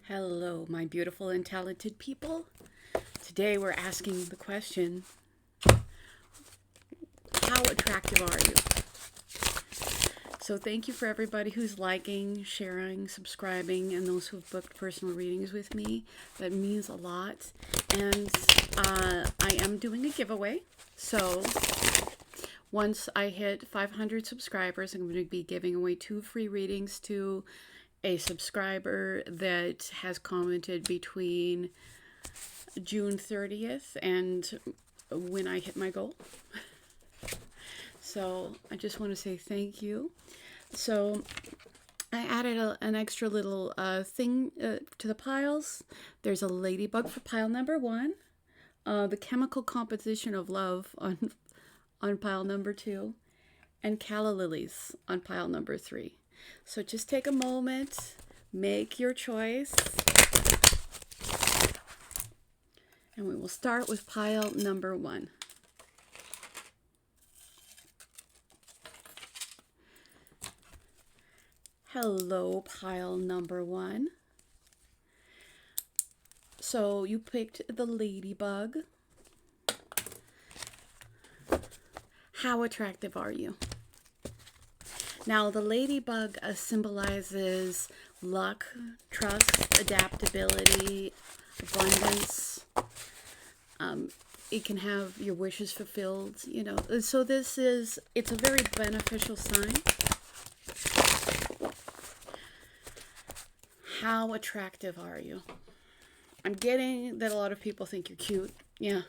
Hello, my beautiful and talented people. Today we're asking the question, how attractive are you? So thank you for everybody who's liking, sharing, subscribing, and those who've booked personal readings with me. That means a lot. And I am doing a giveaway. So once I hit 500 subscribers, I'm going to be giving away 2 free readings to a subscriber that has commented between June 30th and when I hit my goal. So I just want to say thank you. So I added an extra little thing to the piles. There's a ladybug for pile number 1, the chemical composition of love on pile number 2, and calla lilies on pile number 3. So just take a moment, make your choice, and we will start with pile number 1. Hello, pile number 1. So you picked the ladybug. How attractive are you? Now, the ladybug symbolizes luck, trust, adaptability, abundance. It can have your wishes fulfilled, you know. So it's a very beneficial sign. How attractive are you? I'm getting that a lot of people think you're cute. Yeah.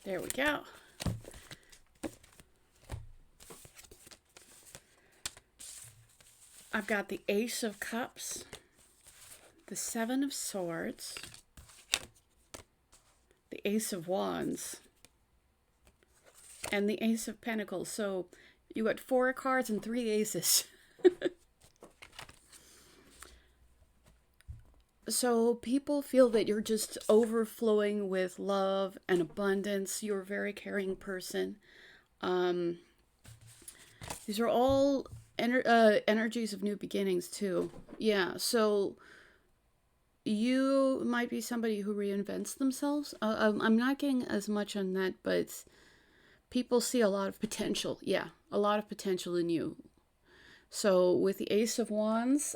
There we go. I've got the Ace of Cups, the Seven of Swords, the Ace of Wands, and the Ace of Pentacles. So you got 4 cards and 3 aces. So people feel that you're just overflowing with love and abundance. You're a very caring person. These are all energies of new beginnings too. Yeah, so you might be somebody who reinvents themselves. I'm not getting as much on that, but people see a lot of potential. Yeah, a lot of potential in you. So with the Ace of Wands,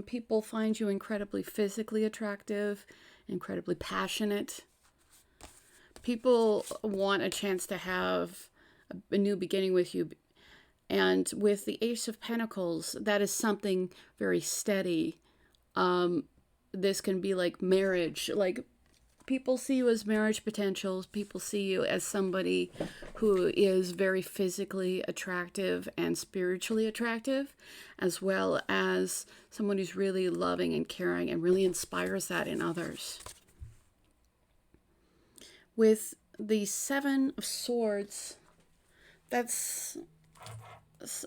people find you incredibly physically attractive, incredibly passionate. People want a chance to have a new beginning with you. And with the Ace of Pentacles, that is something very steady. This can be like marriage. Like, people see you as marriage potentials. People see you as somebody who is very physically attractive and spiritually attractive, as well as someone who's really loving and caring and really inspires that in others. With the Seven of Swords, that's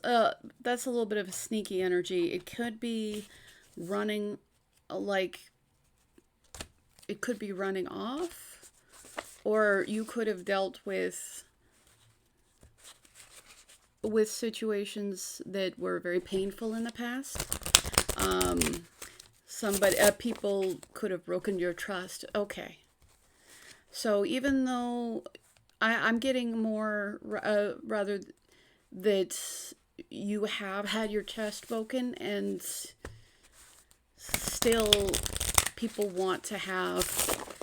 a little bit of a sneaky energy. It could be running it could be running off, or you could have dealt with situations that were very painful in the past. People could have broken your trust. Okay. So even though I'm getting more rather that you have had your trust broken, and still people want to have,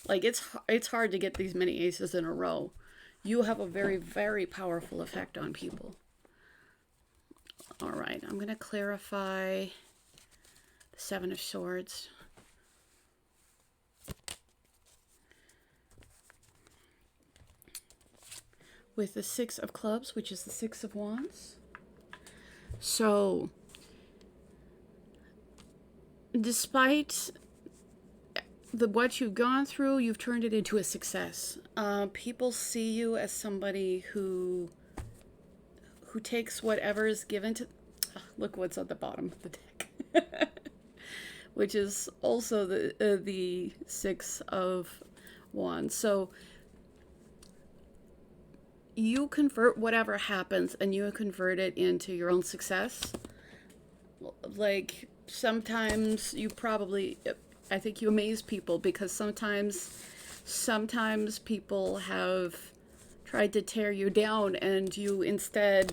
like, it's hard to get these many aces in a row. You have a very, very powerful effect on people. All right, I'm going to clarify the Seven of Swords. With the Six of Clubs, which is the Six of Wands. So, despite what you've gone through, you've turned it into a success. People see you as somebody who who takes whatever is given to... look what's at the bottom of the deck. Which is also the Six of Wands. So you convert whatever happens, and you convert it into your own success. Like, sometimes you probably... I think you amaze people, because sometimes people have tried to tear you down, and you instead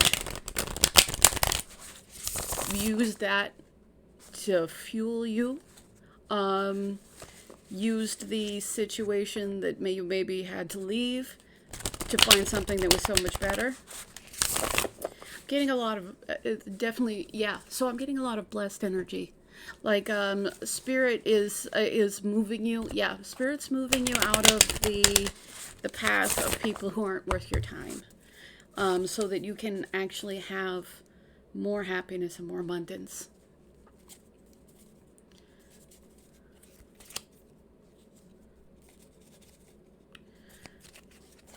use that to fuel you. Used the situation that you maybe had to leave to find something that was so much better. Getting a lot of definitely, yeah. So I'm getting a lot of blessed energy. Like, spirit is moving you. Yeah, spirit's moving you out of the path of people who aren't worth your time, so that you can actually have more happiness and more abundance.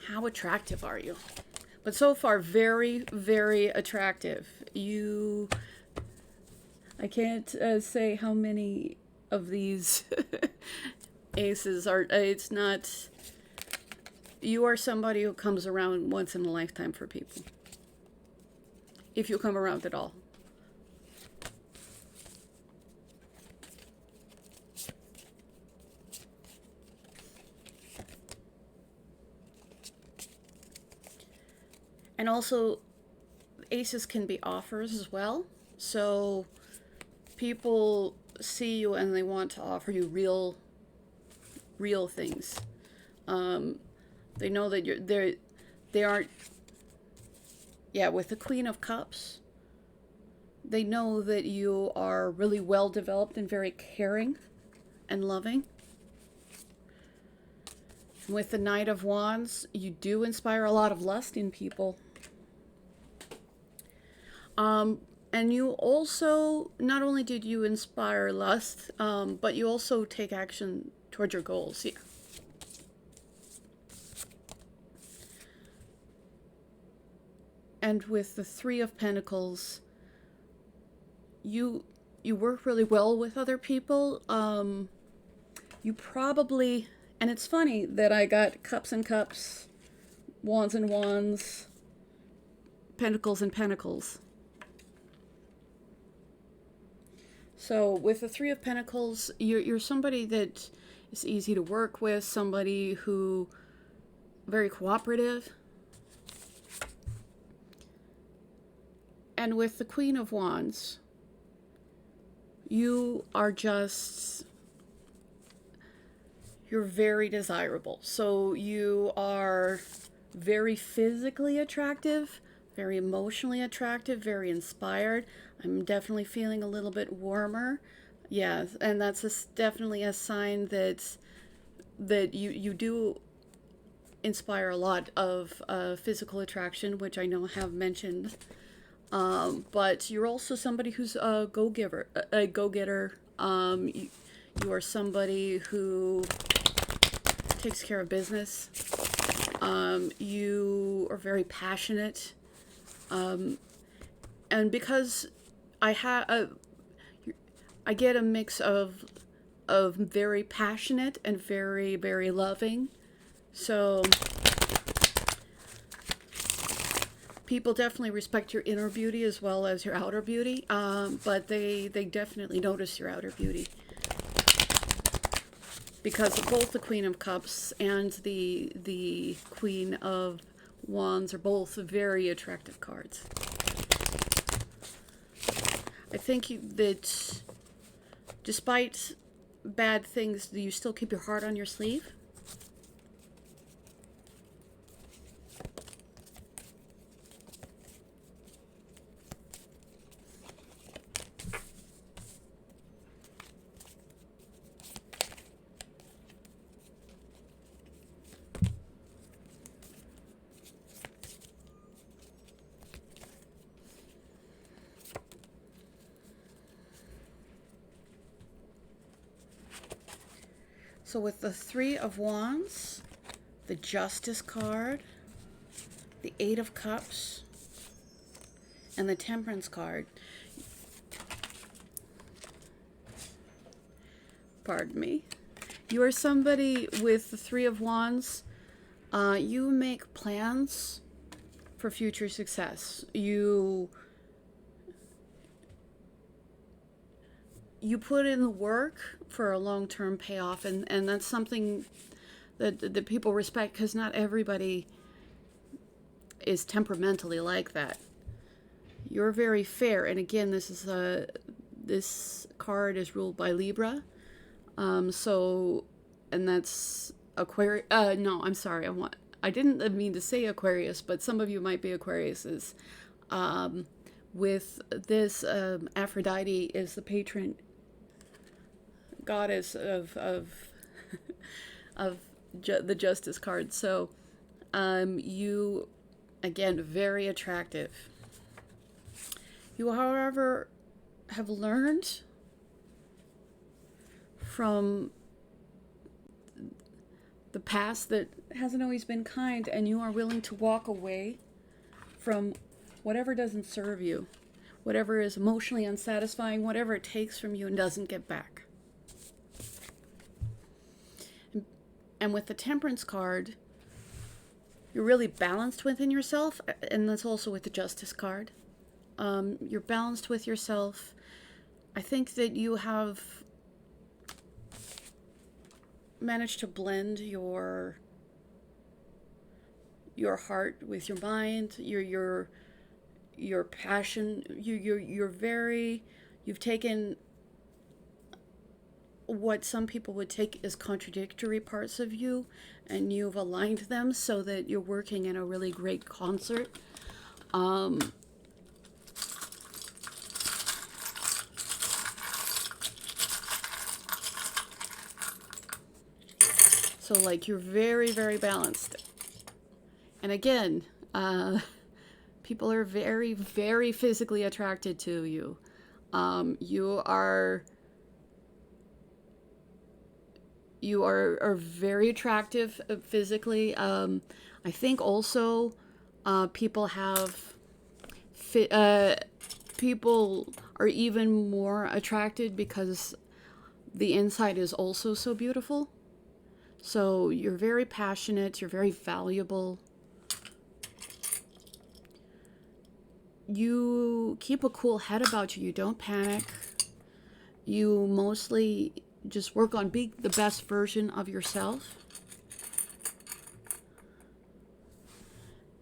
How attractive are you? But so far, very, very attractive. I can't say how many of these aces are. It's not. You are somebody who comes around once in a lifetime for people. If you come around at all. And also, aces can be offers as well. So people see you and they want to offer you real things. They know that they aren't. Yeah, with the Queen of Cups, they know that you are really well developed and very caring and loving. With the Knight of Wands, you do inspire a lot of lust in people. And you also, not only did you inspire lust, but you also take action toward your goals. Yeah. And with the Three of Pentacles, you work really well with other people. You probably, and it's funny that I got Cups and Cups, Wands and Wands, Pentacles and Pentacles. So with the Three of Pentacles, you're somebody that is easy to work with, somebody who very cooperative. And with the Queen of Wands, you are just, you're very desirable. So you are very physically attractive, very emotionally attractive, very inspired. I'm definitely feeling a little bit warmer. Yeah, and that's definitely a sign that you do inspire a lot of physical attraction, which I know I have mentioned. But you're also somebody who's a go-giver, a go-getter. You are somebody who takes care of business. You are very passionate. And because I get a mix of very passionate and very, very loving. So people definitely respect your inner beauty as well as your outer beauty, but they definitely notice your outer beauty. Because both the Queen of Cups and the Queen of Wands are both very attractive cards. I think that despite bad things, do you still keep your heart on your sleeve? So with the Three of Wands, the Justice card, the Eight of Cups, and the Temperance card. Pardon me. You are somebody with the Three of Wands. You make plans for future success. You put in the work for a long-term payoff, and that's something that people respect, because not everybody is temperamentally like that. You're very fair, and again, this card is ruled by Libra, so, and that's Aquarius. No, I'm sorry. I didn't mean to say Aquarius, but some of you might be Aquariuses. With this, Aphrodite is the patron goddess of the Justice card. So, you, again, very attractive. You, however, have learned from the past that hasn't always been kind, and you are willing to walk away from whatever doesn't serve you, whatever is emotionally unsatisfying, whatever it takes from you and doesn't get back. And with the Temperance card, you're really balanced within yourself, and that's also with the Justice card. You're balanced with yourself. I think that you have managed to blend your heart with your mind, your passion. You've taken what some people would take as contradictory parts of you, and you've aligned them so that you're working in a really great concert. So, like, you're very, very balanced. And again, people are very, very physically attracted to you. You are very attractive physically. I think also people are even more attracted because the inside is also so beautiful. So you're very passionate, you're very valuable. You keep a cool head about you, you don't panic. You mostly just work on being the best version of yourself.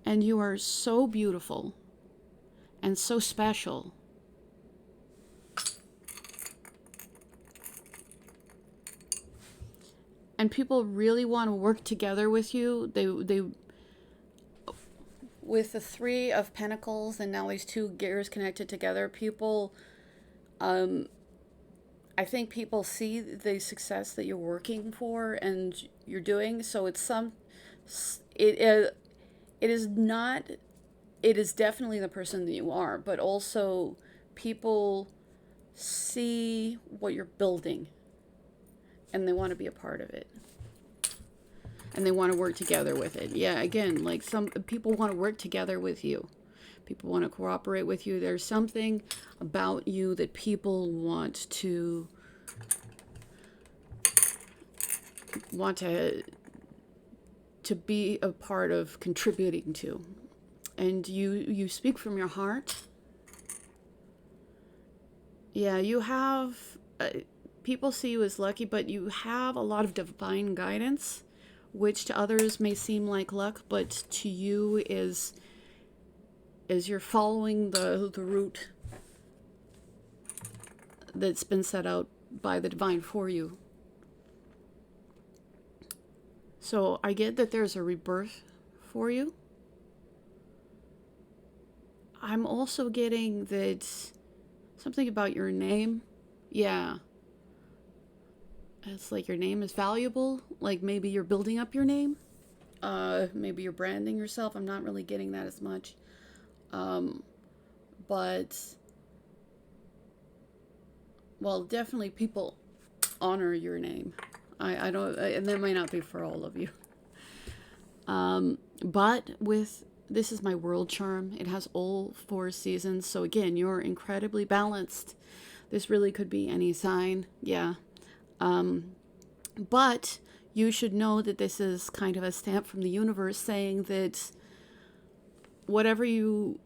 And you are so beautiful and so special. And people really want to work together with you. They with the Three of Pentacles and now these two gears connected together, people, I think people see the success that you're working for and you're doing. So it is definitely the person that you are, but also people see what you're building and they want to be a part of it. And they want to work together with it. Yeah, again, like some people want to work together with you. People want to cooperate with you. There's something about you that people want to be a part of contributing to. And you speak from your heart. Yeah, you have people see you as lucky, but you have a lot of divine guidance, which to others may seem like luck, but to you is you're following the route that's been set out by the divine for you. So I get that there's a rebirth for you. I'm also getting that something about your name. Yeah. It's like your name is valuable. Like maybe you're building up your name. Maybe you're branding yourself. I'm not really getting that as much. But, well, definitely people honor your name. I don't, and that might not be for all of you. But with this is my world charm. It has all 4 seasons. So again, you're incredibly balanced. This really could be any sign. Yeah. But you should know that this is kind of a stamp from the universe saying that whatever you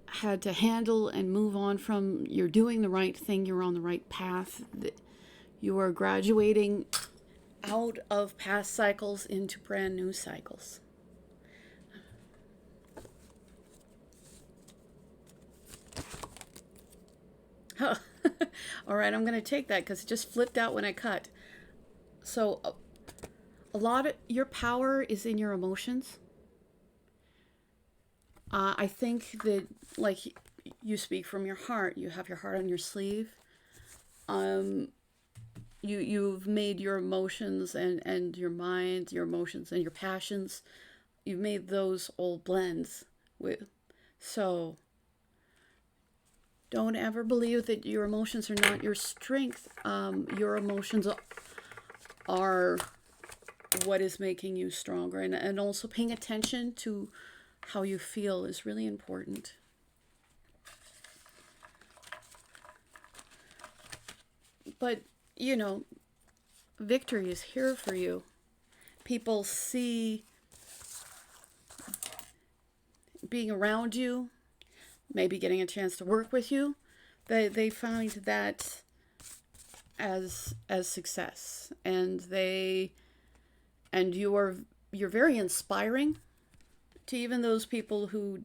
had to handle and move on from, you're doing the right thing, you're on the right path, that you are graduating out of past cycles into brand new cycles. Huh. All right, I'm going to take that because it just flipped out when I cut. So a lot of your power is in your emotions. I think that, like, you speak from your heart. You have your heart on your sleeve. You've made your emotions and your mind, your emotions and your passions, you've made those all blends with. So don't ever believe that your emotions are not your strength. Your emotions are what is making you stronger. And also paying attention to how you feel is really important. But, you know, victory is here for you. People see being around you, maybe getting a chance to work with you, they find that as success, and you're very inspiring to even those people who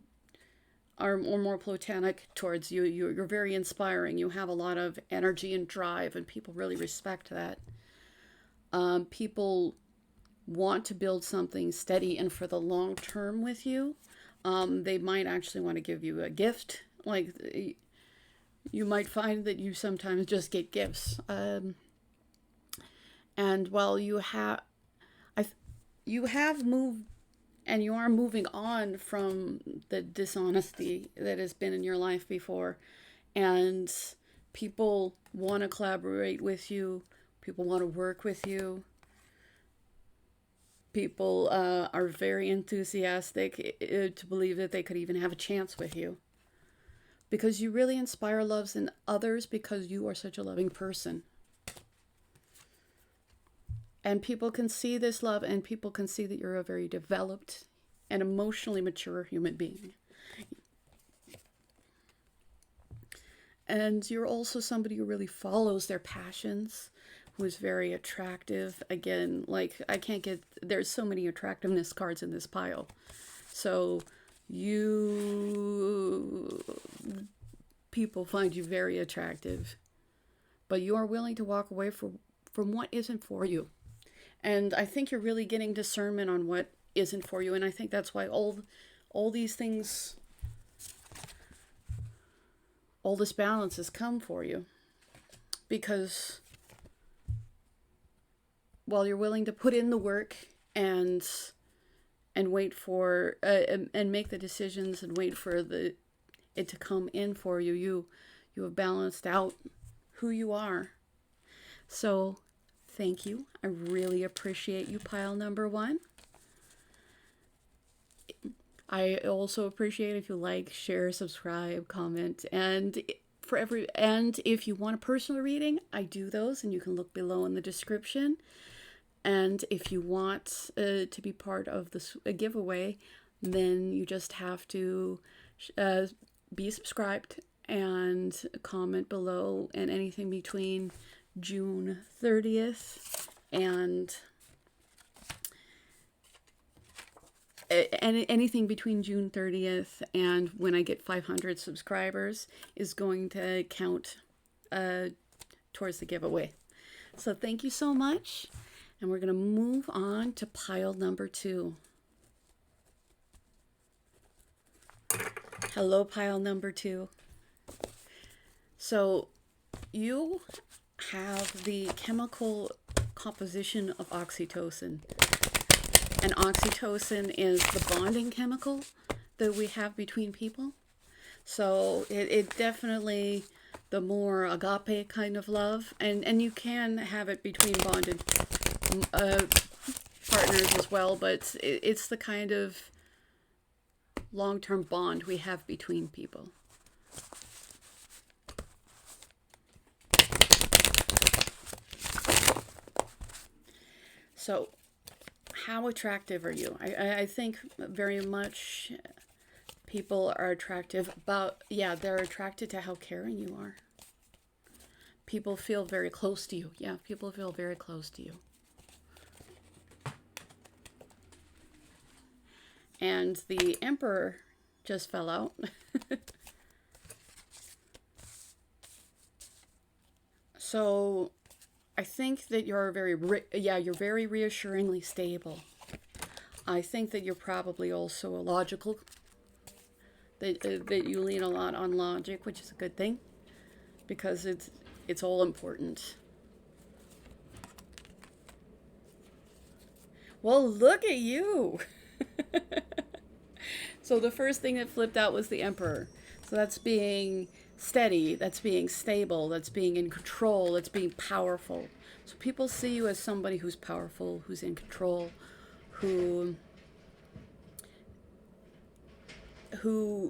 are more platonic towards you. You're very inspiring. You have a lot of energy and drive, and people really respect that. People want to build something steady and for the long term with you. They might actually want to give you a gift. Like, you might find that you sometimes just get gifts. And while you have moved, and you are moving on from the dishonesty that has been in your life before, and people want to collaborate with you, people want to work with you, people are very enthusiastic to believe that they could even have a chance with you, because you really inspire loves in others because you are such a loving person. And people can see this love, and people can see that you're a very developed and emotionally mature human being. And you're also somebody who really follows their passions, who is very attractive. Again, like, there's so many attractiveness cards in this pile. So people find you very attractive, but you are willing to walk away from what isn't for you. And I think you're really getting discernment on what isn't for you. And I think that's why all these things, all this balance has come for you. Because while you're willing to put in the work and wait for, and make the decisions and wait for it to come in for you, you have balanced out who you are. So thank you. I really appreciate you, pile number 1. I also appreciate if you like, share, subscribe, comment, and if you want a personal reading, I do those, and you can look below in the description. And if you want to be part of this giveaway, then you just have to be subscribed and comment below, and anything between June 30th and anything between June 30th and when I get 500 subscribers is going to count towards the giveaway. So thank you so much, and we're going to move on to pile number 2. Hello, pile number 2. So you have the chemical composition of oxytocin. And oxytocin is the bonding chemical that we have between people. So it definitely, the more agape kind of love, and you can have it between bonded partners as well, but it's the kind of long-term bond we have between people. So, how attractive are you? I think very much people are attractive they're attracted to how caring you are. People feel very close to you. Yeah, people feel very close to you. And the Emperor just fell out. So I think that you're you're very reassuringly stable. I think that you're probably also a logical, that you lean a lot on logic, which is a good thing, because it's all important. Well, look at you. So the first thing that flipped out was the Emperor. So that's being steady, that's being stable, that's being in control, that's being powerful. So people see you as somebody who's powerful, who's in control, who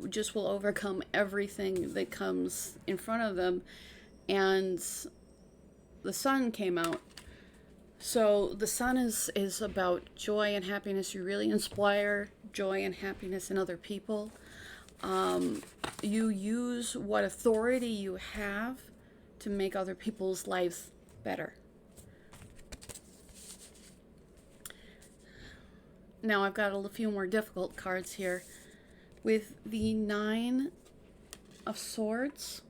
just will overcome everything that comes in front of them. And the Sun came out. So the Sun is about joy and happiness. You really inspire joy and happiness in other people. You use what authority you have to make other people's lives better. Now I've got a few more difficult cards here. With the Nine of Swords,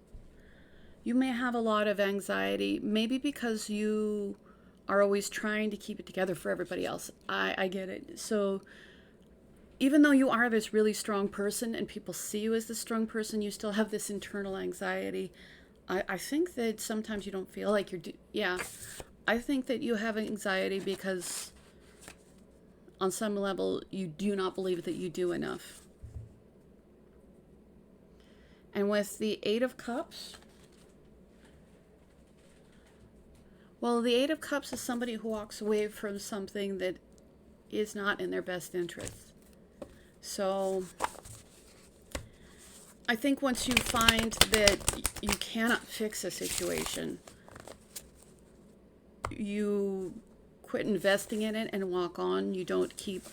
you may have a lot of anxiety, maybe because you are always trying to keep it together for everybody else. I get it. So even though you are this really strong person and people see you as this strong person, you still have this internal anxiety. I think that sometimes you don't feel like I think that you have anxiety because on some level you do not believe that you do enough. And with the Eight of Cups, well, the Eight of Cups is somebody who walks away from something that is not in their best interest. So I think once you find that you cannot fix a situation, you quit investing in it and walk on. You don't keep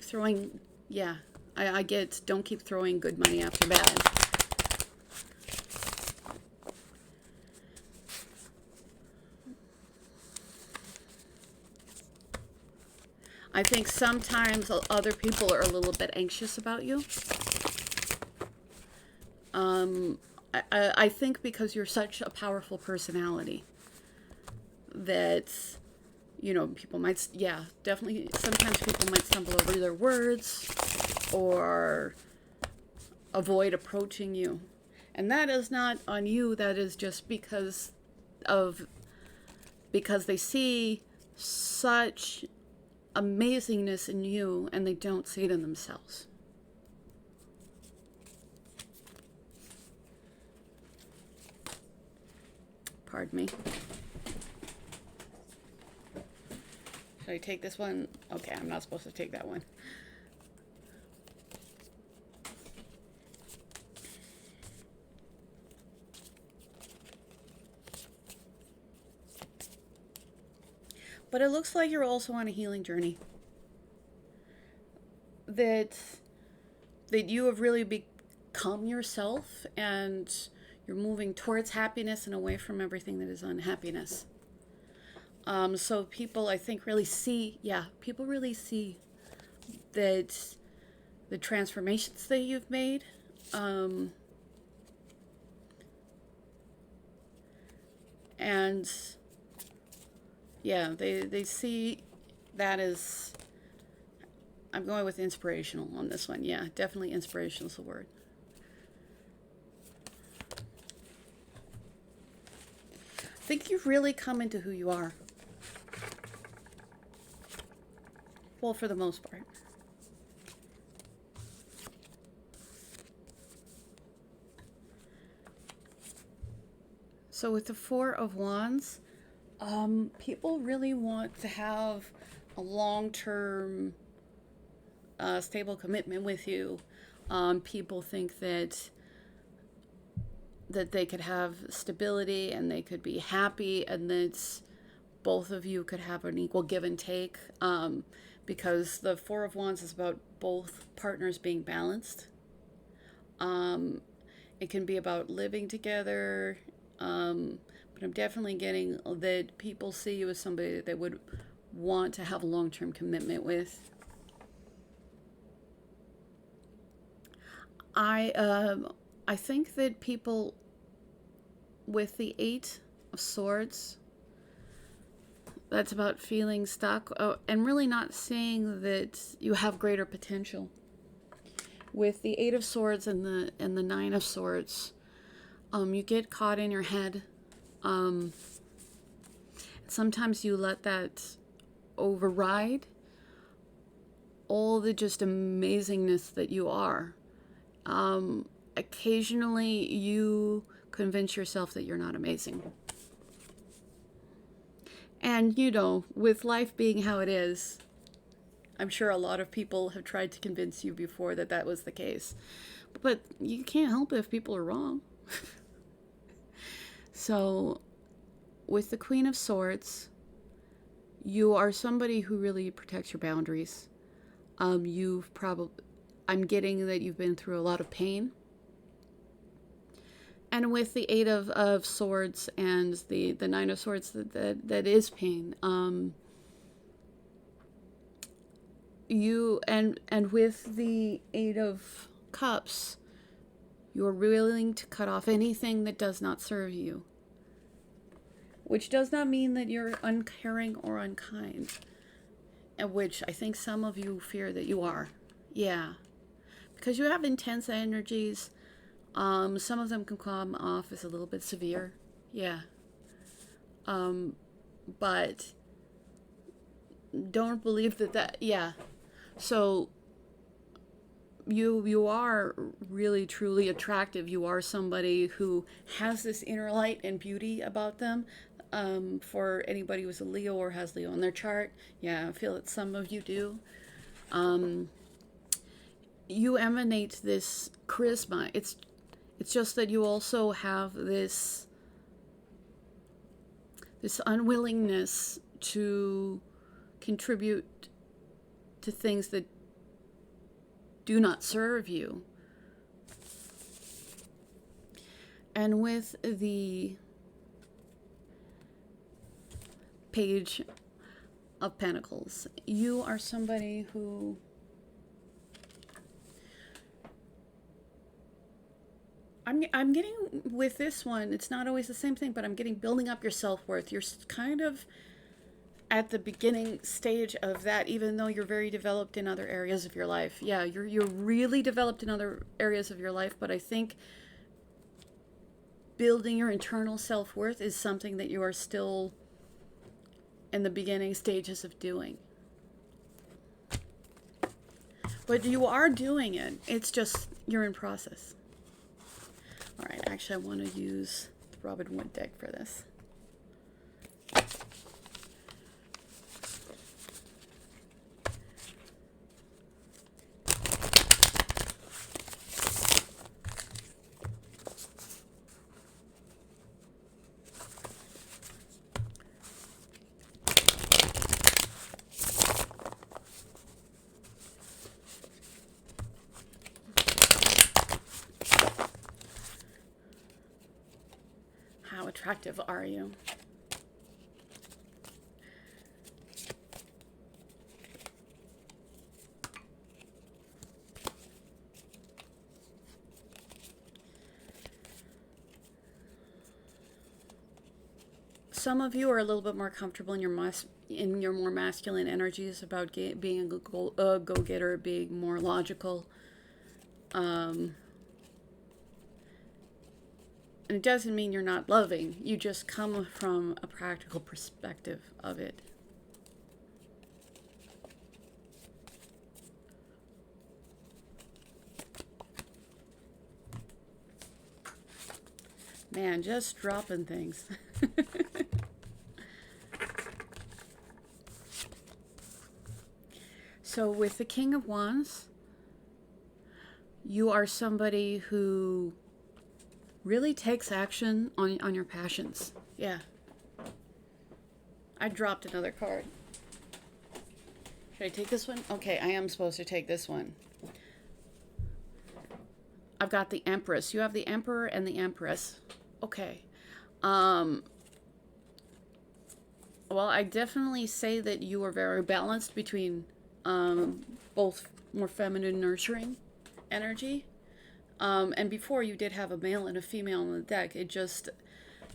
throwing, I get, don't keep throwing good money after bad. I think sometimes other people are a little bit anxious about you. I think because you're such a powerful personality that, people might, definitely, sometimes people might stumble over their words or avoid approaching you. And that is not on you, that is just because they see such amazingness in you and they don't see it in themselves. Pardon me. Should I take this one? Okay, I'm not supposed to take that one. But it looks like you're also on a healing journey. That you have really become yourself and you're moving towards happiness and away from everything that is unhappiness. So people, I think, really see that the transformations that you've made. And they see that as, I'm going with inspirational on this one. Yeah, definitely inspirational is the word. I think you've really come into who you are. Well, for the most part. So with the Four of Wands, people really want to have a long-term, stable commitment with you. People think that they could have stability and they could be happy, and that both of you could have an equal give and take, because the Four of Wands is about both partners being balanced. It can be about living together, but I'm definitely getting that people see you as somebody that they would want to have a long-term commitment with. I think that people with the Eight of Swords, that's about feeling stuck, and really not seeing that you have greater potential. With the Eight of Swords and the Nine of Swords, you get caught in your head. Sometimes you let that override all the just amazingness that you are. Occasionally you convince yourself that you're not amazing. And, with life being how it is, I'm sure a lot of people have tried to convince you before that that was the case. But you can't help it if people are wrong. So, with the Queen of Swords, you are somebody who really protects your boundaries. I'm getting that you've been through a lot of pain. And with the Eight of Swords and the Nine of Swords, that is pain. And with the Eight of Cups, you're willing to cut off anything that does not serve you. Which does not mean that you're uncaring or unkind. And which I think some of you fear that you are. Yeah. Because you have intense energies. Some of them can come off as a little bit severe. Yeah. But don't believe that, yeah. So you are really truly attractive. You are somebody who has this inner light and beauty about them. For anybody who's a Leo or has Leo in their chart, yeah, I feel that some of you do. You emanate this charisma. It's just that you also have this unwillingness to contribute to things that do not serve you. And with the Page of Pentacles, you are somebody who I'm getting with this one, it's not always the same thing, but I'm getting building up your self-worth. You're kind of at the beginning stage of that, even though you're very developed in other areas of your life. Yeah, you're really developed in other areas of your life, but I think building your internal self-worth is something that you are still in the beginning stages of doing. But you are doing it. It's just you're in process. All right, actually, I want to use the Robin Hood deck for this. How attractive are you? Some of you are a little bit more comfortable in your more masculine energies about being a go-getter, being more logical. And it doesn't mean you're not loving. You just come from a practical perspective of it. Man, just dropping things. So with the King of Wands, you are somebody who really takes action on your passions. Yeah. I dropped another card. Should I take this one? Okay, I am supposed to take this one. I've got the Empress. You have the Emperor and the Empress. Okay. Well, I definitely say that you are very balanced between both more feminine, nurturing energy. And before you did have a male and a female on the deck. It just,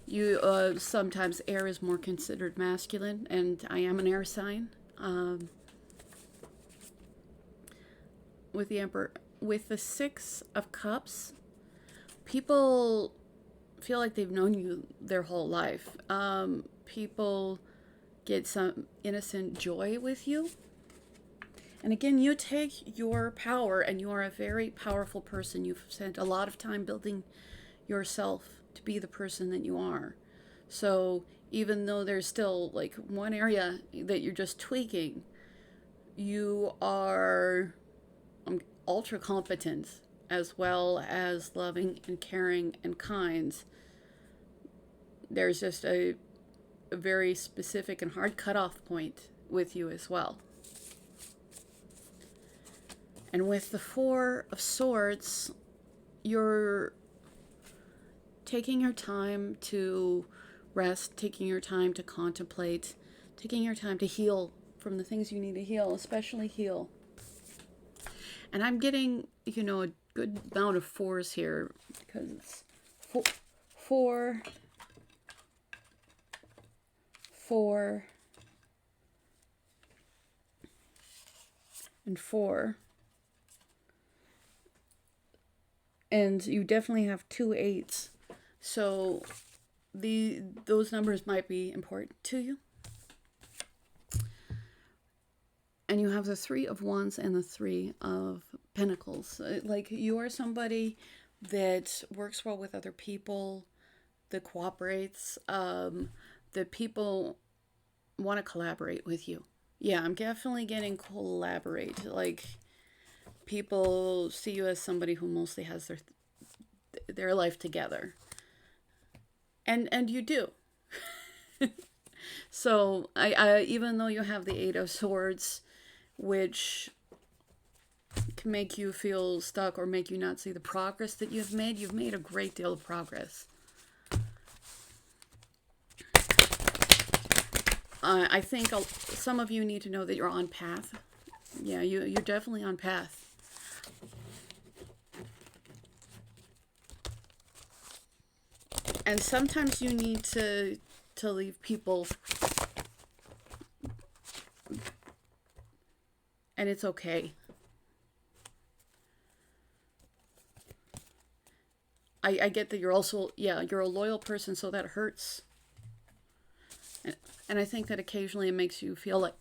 you sometimes air is more considered masculine, and I am an air sign. With the Emperor, with the Six of Cups, people feel like they've known you their whole life. People get some innocent joy with you. And again, you take your power, and you are a very powerful person. You've spent a lot of time building yourself to be the person that you are. So even though there's still like one area that you're just tweaking, you are ultra competent, as well as loving and caring and kind. There's just a very specific and hard cutoff point with you as well. And with the Four of Swords, you're taking your time to rest, taking your time to contemplate, taking your time to heal from the things you need to heal, especially heal. And I'm getting, a good amount of fours here, because it's four, and 4. And you definitely have 2 8s. So those numbers might be important to you. And you have the 3 of Wands and the 3 of Pentacles. Like, you are somebody that works well with other people, that cooperates, that people want to collaborate with you. Yeah, I'm definitely getting collaborate. Like, people see you as somebody who mostly has their life together. And you do. So, I even though you have the 8 of Swords, which can make you feel stuck or make you not see the progress that you've made a great deal of progress. I think some of you need to know that you're on path. Yeah, you're definitely on path. And sometimes you need to leave people, and it's okay. I get that you're also, you're a loyal person, so that hurts. And I think that occasionally it makes you feel like,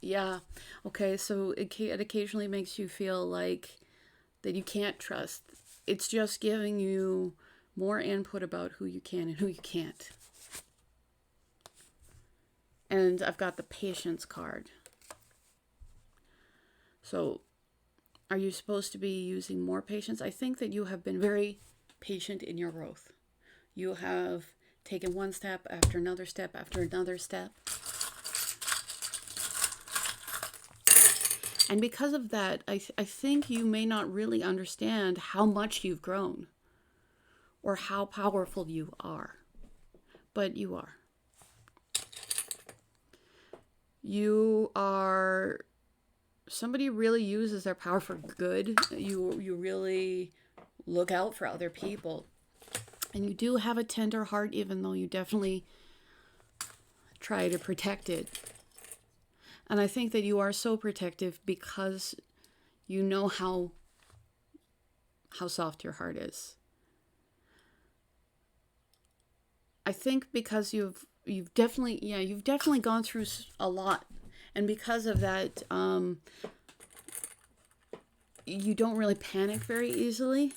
so it occasionally makes you feel like that you can't trust. It's just giving you more input about who you can and who you can't. And I've got the Patience card. So, are you supposed to be using more patience? I think that you have been very patient in your growth. You have taken one step after another step after another step. And because of that, I think you may not really understand how much you've grown or how powerful you are. But you are. You are somebody who really uses their power for good. You really look out for other people. And you do have a tender heart, even though you definitely try to protect it. And I think that you are so protective because you know how soft your heart is. I think because you've definitely gone through a lot, and because of that, you don't really panic very easily.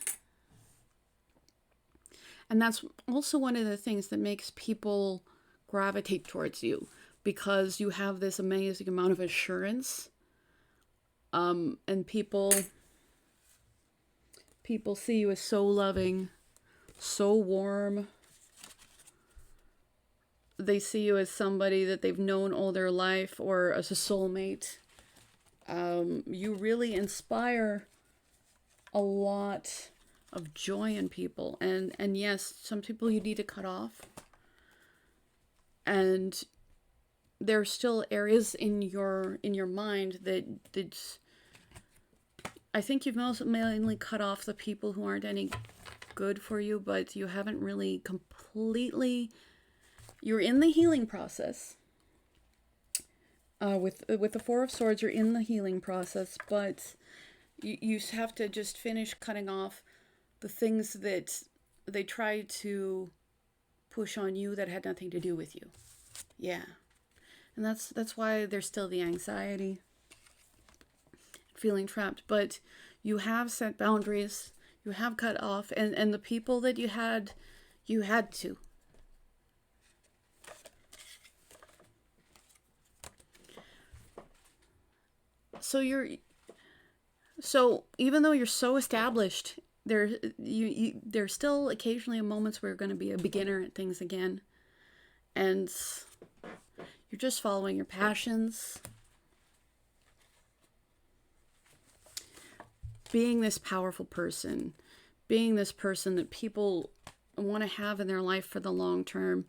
And that's also one of the things that makes people gravitate towards you, because you have this amazing amount of assurance, and people People see you as so loving, so warm. They see you as somebody that they've known all their life, or as a soulmate. You really inspire a lot of joy in people. And yes, some people you need to cut off. And there are still areas in your mind that I think you've mainly cut off the people who aren't any good for you, but you haven't really completely. You're in the healing process. With the Four of Swords, you're in the healing process, but you have to just finish cutting off the things that they tried to push on you that had nothing to do with you. Yeah. And that's why there's still the anxiety, feeling trapped. But you have set boundaries, you have cut off, and the people that you had to. So even though you're so established, there's still occasionally moments where you're going to be a beginner at things again, and you're just following your passions, being this powerful person, being this person that people want to have in their life for the long term.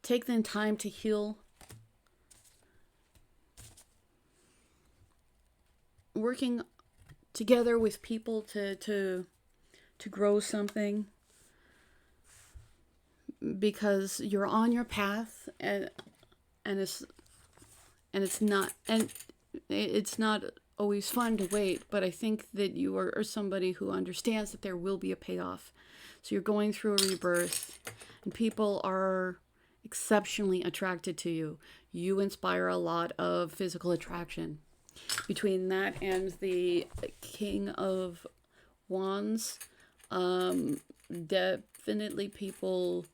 Take the time to heal. Working together with people to grow something, because you're on your path, and it's not always fun to wait, but I think that you are somebody who understands that there will be a payoff. So you're going through a rebirth, and people are exceptionally attracted to you. You inspire a lot of physical attraction. Between that and the King of Wands, definitely people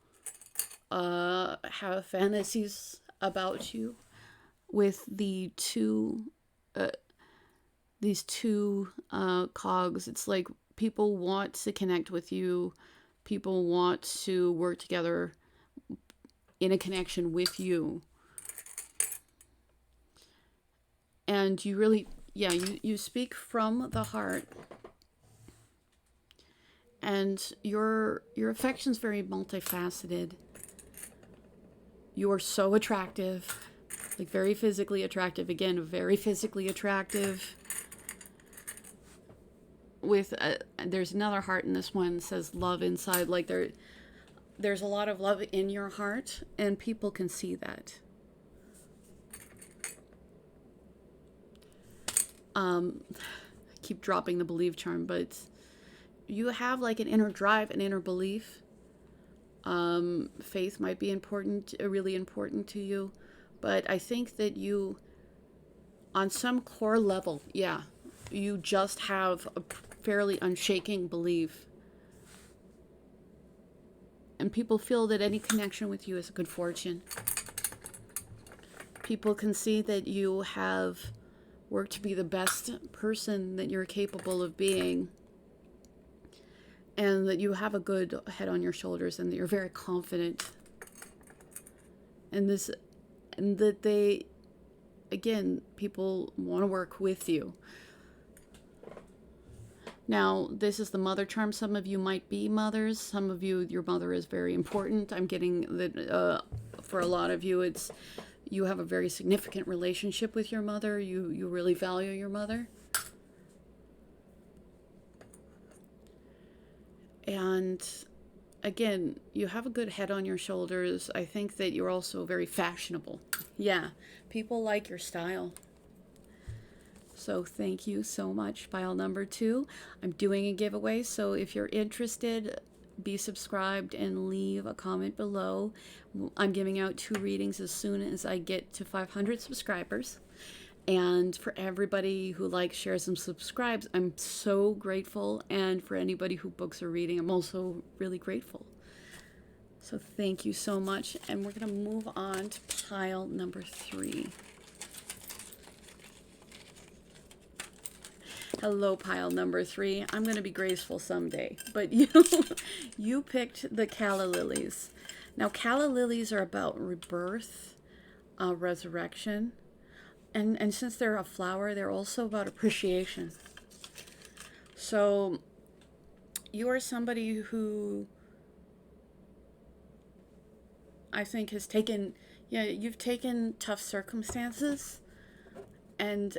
have fantasies about you. With these two cogs, it's like people want to connect with you. People want to work together in a connection with you. And you really, you speak from the heart. And your affection's very multifaceted. You are so attractive, like very physically attractive. Again, very physically attractive. With there's another heart in this one, says love inside. Like there's a lot of love in your heart, and people can see that. I keep dropping the belief charm, but you have like an inner drive, an inner belief. Faith might be really important to you, but I think that you, on some core level, you just have a fairly unshaking belief. And people feel that any connection with you is a good fortune. People can see that you have worked to be the best person that you're capable of being, and that you have a good head on your shoulders, and that you're very confident. And that they, again, people want to work with you. Now, this is the mother charm. Some of you might be mothers. Some of you, your mother is very important. I'm getting that for a lot of you, you have a very significant relationship with your mother. You really value your mother. And again, you have a good head on your shoulders. I think that you're also very fashionable. Yeah, people like your style. So thank you so much. File number 2. I'm doing a giveaway, so if you're interested, be subscribed and leave a comment below. I'm giving out 2 readings as soon as I get to 500 subscribers. And for everybody who likes, shares, and subscribes, I'm so grateful. And for anybody who books a reading, I'm also really grateful. So thank you so much. And we're going to move on to pile number 3. Hello, pile number 3. I'm going to be graceful someday. But you picked the calla lilies. Now, calla lilies are about rebirth, resurrection. And since they're a flower, they're also about appreciation. So you are somebody who I think has taken, you've taken tough circumstances and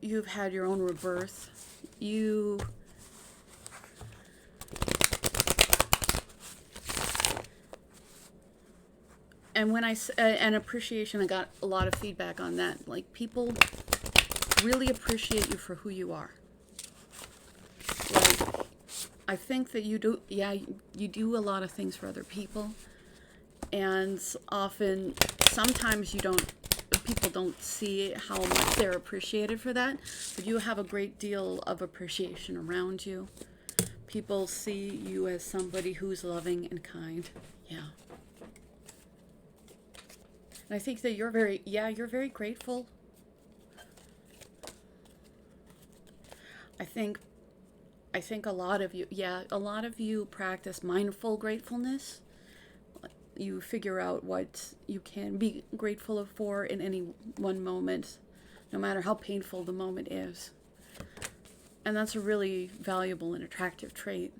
you've had your own rebirth. And when and appreciation, I got a lot of feedback on that. Like, people really appreciate you for who you are. Like, I think that you do a lot of things for other people. And sometimes people don't see how much they're appreciated for that. But you have a great deal of appreciation around you. People see you as somebody who's loving and kind. Yeah. And I think that you're very grateful. I think a lot of you practice mindful gratefulness. You figure out what you can be grateful for in any one moment, no matter how painful the moment is. And that's a really valuable and attractive trait.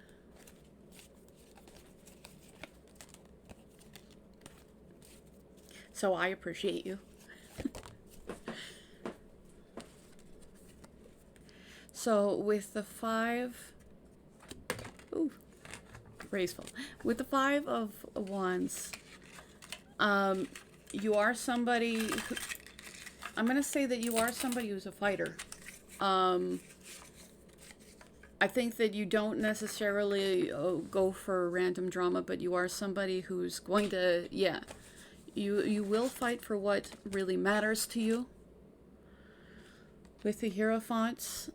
So I appreciate you. So with the 5, graceful. With the 5 of Wands, you are somebody who, I'm going to say that you are somebody who's a fighter. I think that you don't necessarily go for random drama, but you are somebody who's going to, you will fight for what really matters to you. With the Hierophants,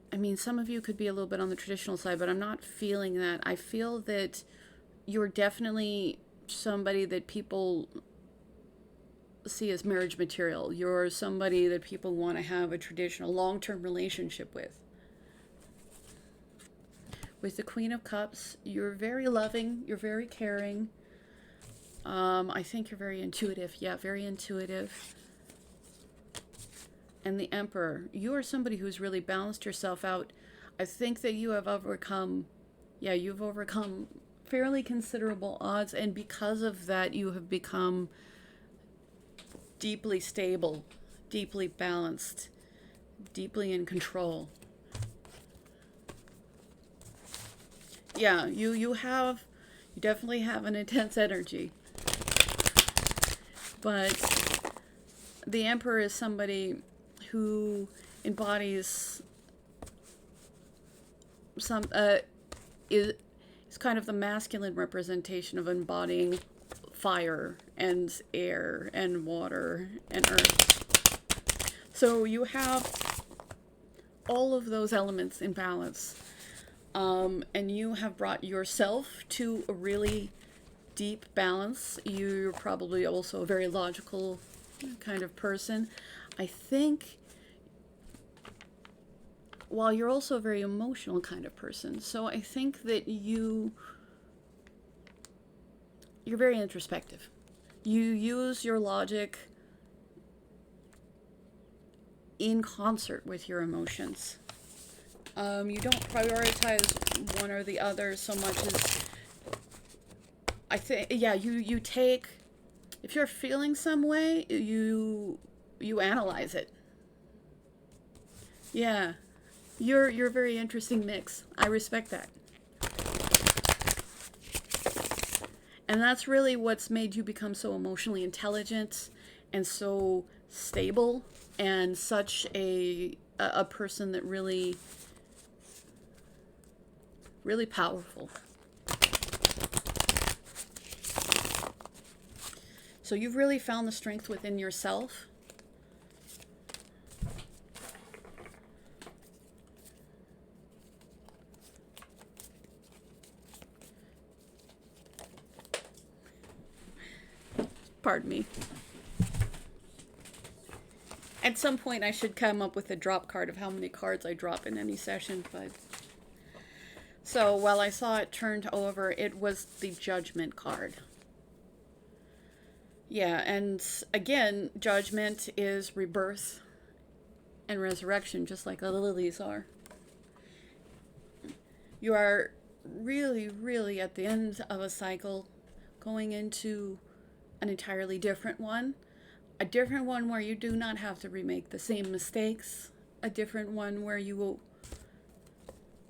I mean, some of you could be a little bit on the traditional side, but I'm not feeling that. I feel that you're definitely somebody that people see as marriage material. You're somebody that people want to have a traditional long-term relationship with. With the Queen of Cups, you're very loving, you're very caring. I think you're very intuitive. Yeah, very intuitive. And the Emperor, you are somebody who's really balanced yourself out. I think that you have overcome fairly considerable odds, and because of that, you have become deeply stable, deeply balanced, deeply in control. Yeah, you definitely have an intense energy. But the Emperor is somebody who embodies is kind of the masculine representation of embodying fire and air and water and earth. So you have all of those elements in balance. And you have brought yourself to a really deep balance. You're probably also a very logical kind of person. I think, while you're also a very emotional kind of person. So I think that you're very introspective. You use your logic in concert with your emotions. You don't prioritize one or the other so much as, I think, you take, if you're feeling some way, you analyze it. Yeah. You're a very interesting mix. I respect that. And that's really what's made you become so emotionally intelligent and so stable and such a person that really powerful. So you've really found the strength within yourself. Pardon me. At some point, I should come up with a drop card of how many cards I drop in any session. But so while I saw it turned over, it was the Judgment card. Yeah, and again, Judgment is rebirth and resurrection, just like the lilies are. You are really, really at the end of a cycle, going into an entirely different one. A different one where you do not have to remake the same mistakes. A different one where you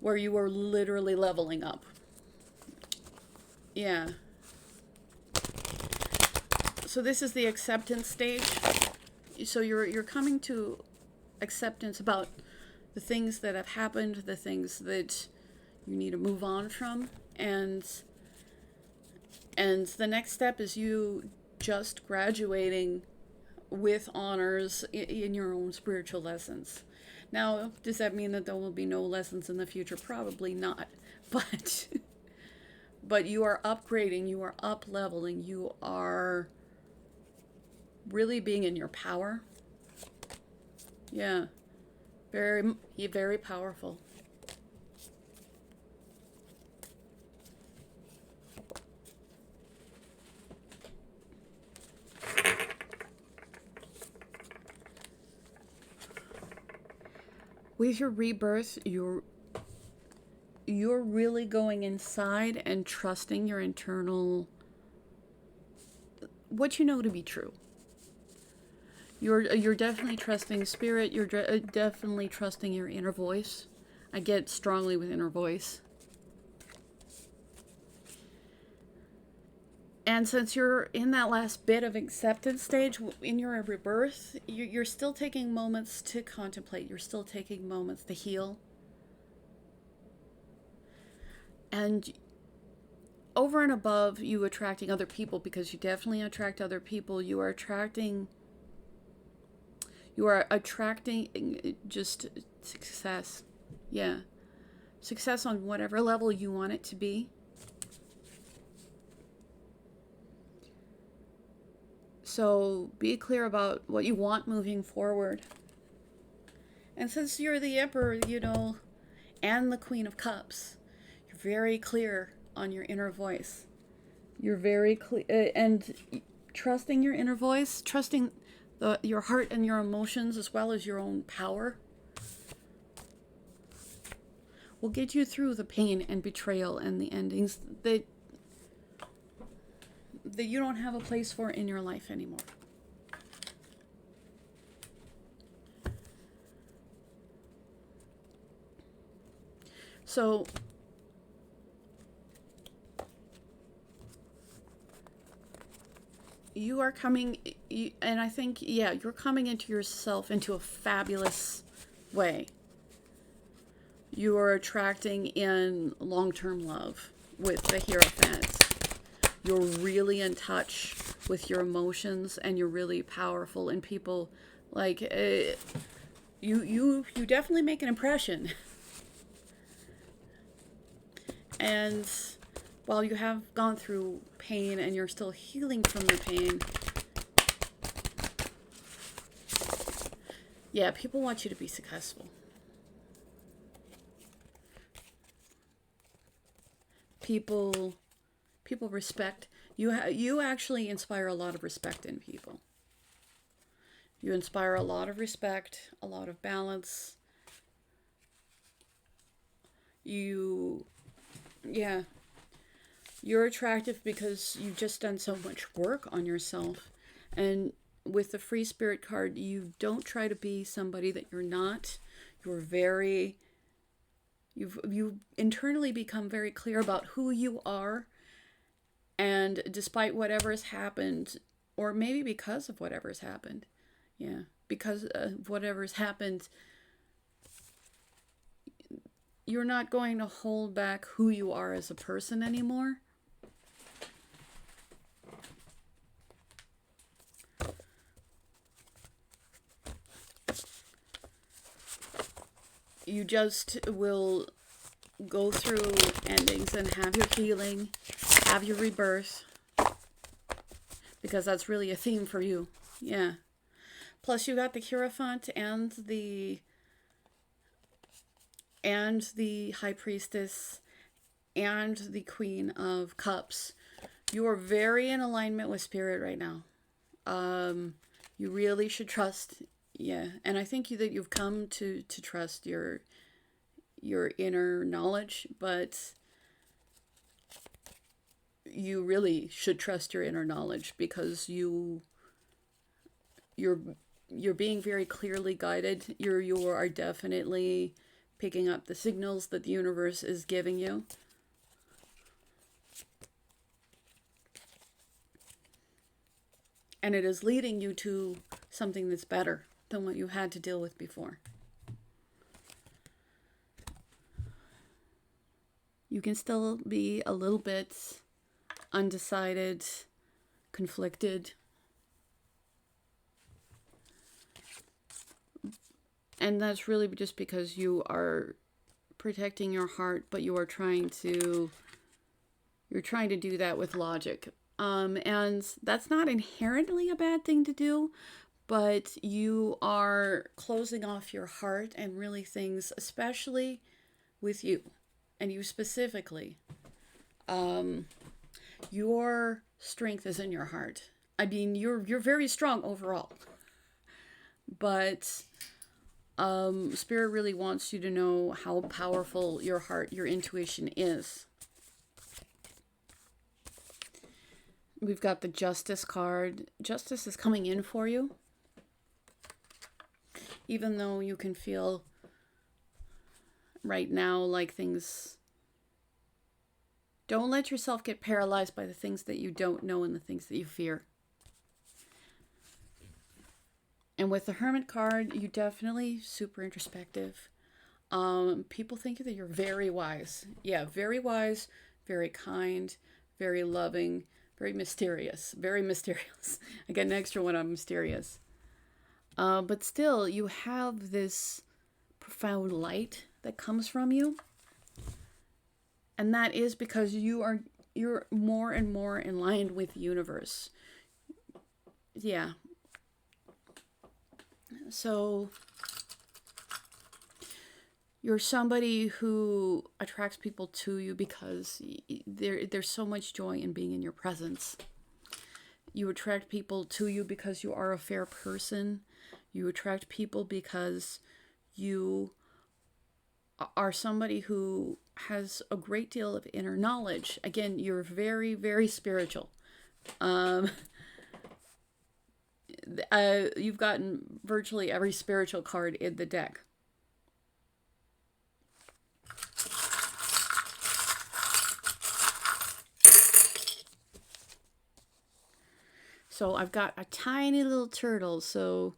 are literally leveling up. Yeah. So this is the acceptance stage. So you're coming to acceptance about the things that have happened, the things that you need to move on from, and the next step is you just graduating with honors in your own spiritual lessons. Now, does that mean that there will be no lessons in the future? Probably not. But you are upgrading, you are up leveling, you are really being in your power. Yeah. Very, very powerful. With your rebirth, you're really going inside and trusting your internal, what you know to be true. You're definitely trusting spirit. You're definitely trusting your inner voice. I get strongly with inner voice. And since you're in that last bit of acceptance stage in your rebirth, you're still taking moments to contemplate. You're still taking moments to heal. And over and above you attracting other people, because you definitely attract other people, you are attracting just success. Yeah. Success on whatever level you want it to be. So be clear about what you want moving forward. And since you're the Emperor, and the Queen of Cups, you're very clear on your inner voice. You're very clear, and trusting your inner voice, trusting your heart and your emotions as well as your own power will get you through the pain and betrayal and the endings that you don't have a place for in your life anymore. So you are coming, and I think, you're coming into yourself into a fabulous way. You are attracting in long-term love with the Hierophant. You're really in touch with your emotions, and you're really powerful, and people like you definitely make an impression. And while you have gone through pain and you're still healing from the pain, people want you to be successful. People respect you. You actually inspire a lot of respect in people. You inspire a lot of respect, a lot of balance. You're attractive because you've just done so much work on yourself. And with the Free Spirit card, you don't try to be somebody that you're not. You've internally become very clear about who you are. And despite whatever has happened, or maybe because of whatever has happened, because of whatever has happened, you're not going to hold back who you are as a person anymore. You just will go through endings and have your healing, have your rebirth, because that's really a theme for you. Yeah. Plus, you got the Hierophant and the High Priestess and the Queen of Cups. You are very in alignment with Spirit right now. You really should trust. Yeah, and I think that you've come to trust your inner knowledge, but you really should trust your inner knowledge because you're being very clearly guided. You are definitely picking up the signals that the universe is giving you. And it is leading you to something that's better than what you had to deal with before. You can still be a little bit undecided, conflicted. And that's really just because you are protecting your heart, but you're trying to do that with logic. And that's not inherently a bad thing to do, but you are closing off your heart and really things, especially with you and you specifically. Your strength is in your heart. I mean, you're very strong overall, but Spirit really wants you to know how powerful your heart, your intuition is. We've got the Justice card. Justice is coming in for you. Even though you can feel right now like things... Don't let yourself get paralyzed by the things that you don't know and the things that you fear. And with the Hermit card, you definitely super introspective. People think that you're very wise. Yeah, very wise, very kind, very loving, very mysterious. Very mysterious. I get an extra one on mysterious. But still, you have this profound light that comes from you. And that is because you're more and more in line with the universe. Yeah. So you're somebody who attracts people to you because there's so much joy in being in your presence. You attract people to you because you are a fair person. You attract people because you are somebody who has a great deal of inner knowledge. Again, you're very, very spiritual. You've gotten virtually every spiritual card in the deck. So I've got a tiny little turtle, so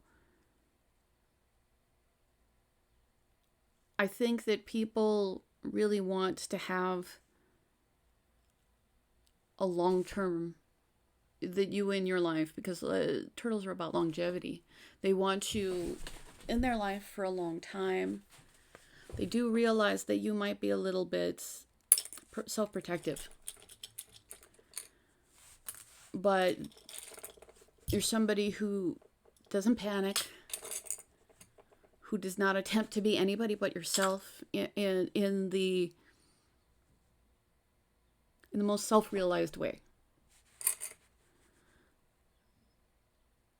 I think that people really want to have a long-term that you in your life, because turtles are about longevity. They want you in their life for a long time. They do realize that you might be a little bit self-protective, but you're somebody who doesn't panic, who does not attempt to be anybody but yourself in the most self-realized way.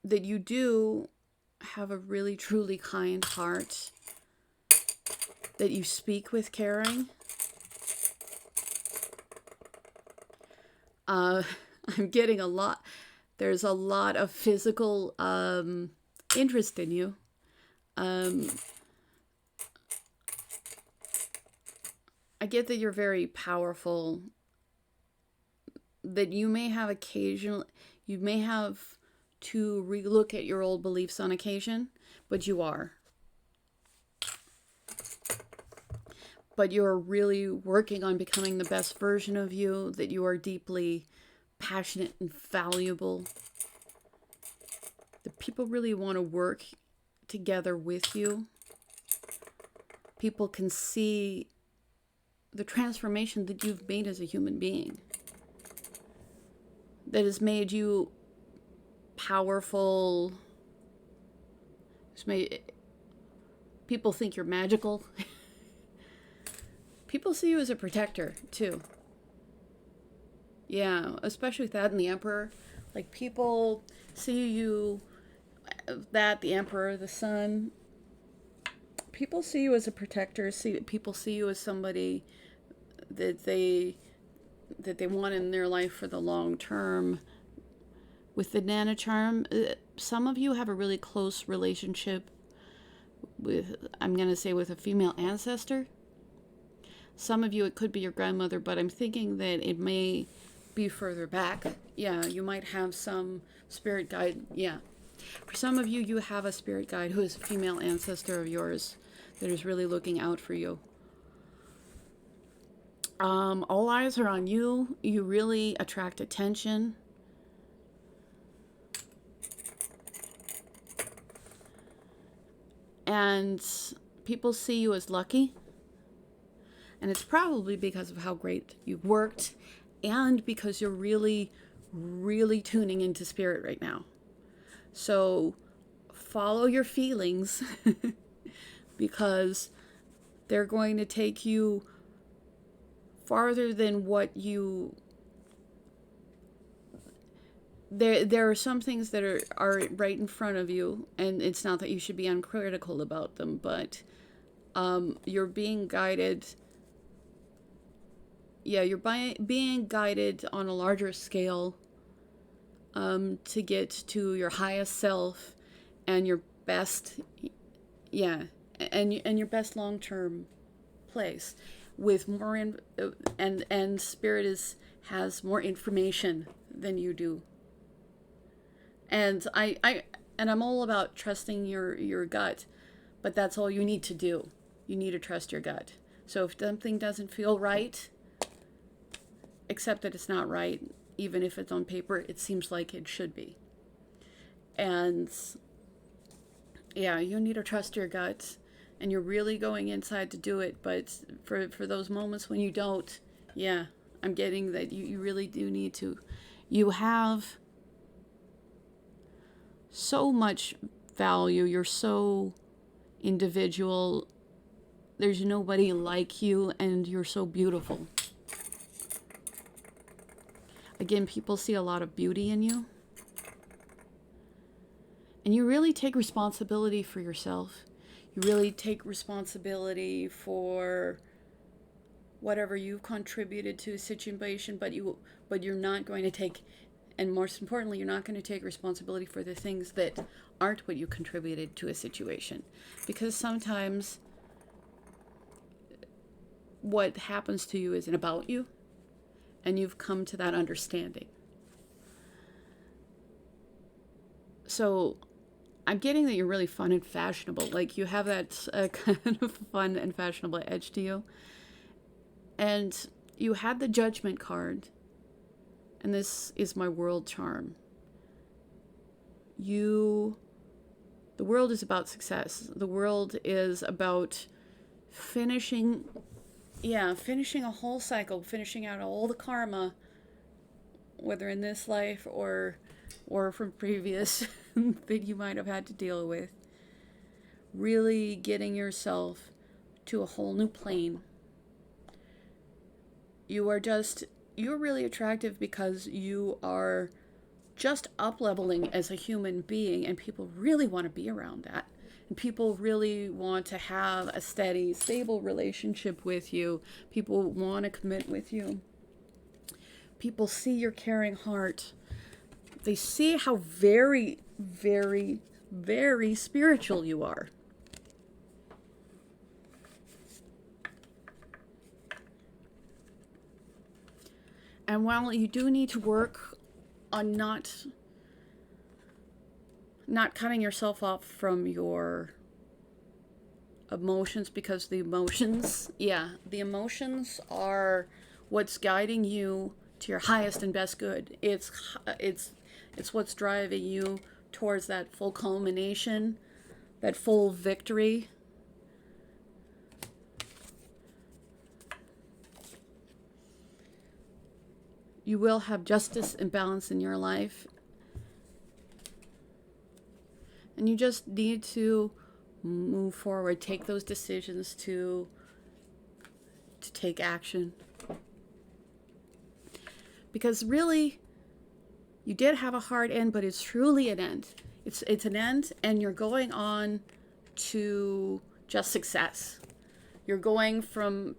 That you do have a really truly kind heart, that you speak with caring. I'm getting there's a lot of physical interest in you. I get that you're very powerful, that you may have to relook at your old beliefs on occasion, but you are. But you're really working on becoming the best version of you, that you are deeply passionate and valuable. That people really want to work together with you. People can see the transformation that you've made as a human being. That has made you powerful, People think you're magical. People see you as a protector, too. Yeah, especially with that and the Emperor. Like, people see you, the Emperor, the Sun. People see you as a protector. People see you as somebody that they want in their life for the long term. With the Nana charm, some of you have a really close relationship with, I'm going to say, with a female ancestor. Some of you, it could be your grandmother, but I'm thinking that it may be further back. Yeah, you might have some spirit guide. Yeah. For some of you, you have a spirit guide who is a female ancestor of yours that is really looking out for you. All eyes are on you. You really attract attention. And people see you as lucky. And it's probably because of how great you've worked and because you're really, really tuning into spirit right now. So follow your feelings because they're going to take you farther than what you... There are some things that are right in front of you, and it's not that you should be uncritical about them, but you're being guided. Yeah, you're being guided on a larger scale to get to your highest self and your best, yeah, and your best long-term place with more and spirit has more information than you do. And I'm all about trusting your gut, but that's all you need to do. You need to trust your gut. So if something doesn't feel right, accept that it's not right. Even if it's on paper, it seems like it should be. And yeah, you need to trust your gut, and you're really going inside to do it. But for those moments when you don't, yeah, I'm getting that you really do need to. You have so much value. You're so individual. There's nobody like you, and you're so beautiful. Again, people see a lot of beauty in you. And you really take responsibility for yourself. You really take responsibility for whatever you've contributed to a situation, but you're not going to take, and most importantly, you're not going to take responsibility for the things that aren't what you contributed to a situation. Because sometimes what happens to you isn't about you, and you've come to that understanding. So I'm getting that you're really fun and fashionable. Like, you have that kind of fun and fashionable edge to you. And you had the Judgment card. And this is my world charm. The world is about success. The world is about finishing a whole cycle, finishing out all the karma, whether in this life or from previous that you might have had to deal with. Really getting yourself to a whole new plane. You're really attractive because you are just up-leveling as a human being, and people really want to be around that. And people really want to have a steady, stable relationship with you. People want to commit with you. People see your caring heart. They see how very, very, very spiritual you are. And while you do need to work on not cutting yourself off from your emotions, because the emotions are what's guiding you to your highest and best good. It's what's driving you towards that full culmination, that full victory. You will have justice and balance in your life. And you just need to move forward, take those decisions to take action. Because really, you did have a hard end, but it's truly an end. It's an end, and you're going on to just success. You're going from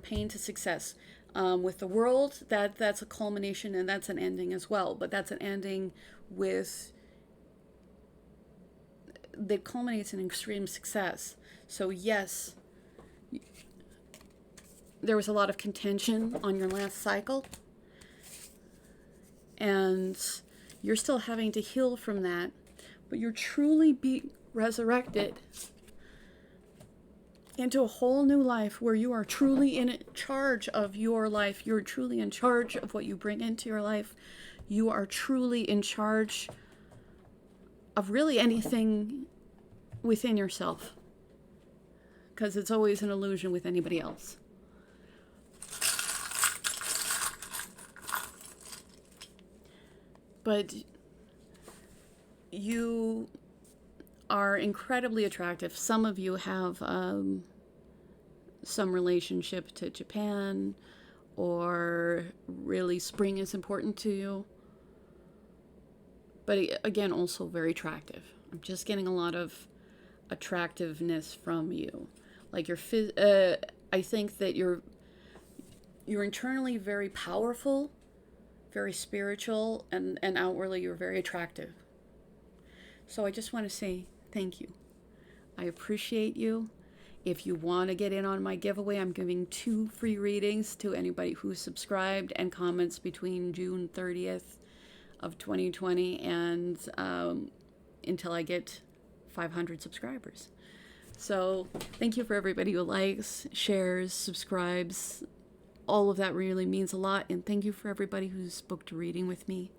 pain to success. With the world, that's a culmination, and that's an ending as well. But that's an ending that culminates in extreme success. So yes, there was a lot of contention on your last cycle, and you're still having to heal from that, but you're truly being resurrected into a whole new life where you are truly in charge of your life. You're truly in charge of what you bring into your life. You are truly in charge of really anything within yourself, because it's always an illusion with anybody else. But you are incredibly attractive. Some of you have some relationship to Japan, or really spring is important to you. But again, also very attractive. I'm just getting a lot of attractiveness from you. Like I think that you're internally very powerful, very spiritual, and outwardly you're very attractive. So I just want to say thank you. I appreciate you. If you want to get in on my giveaway, I'm giving 2 free readings to anybody who's subscribed and comments between June 30th of 2020 and until I get 500 subscribers. So thank you for everybody who likes, shares, subscribes. All of that really means a lot. And thank you for everybody who's booked a reading with me.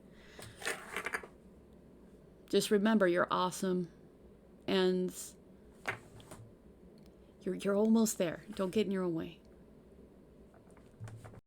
Just remember, you're awesome. And you're almost there. Don't get in your own way.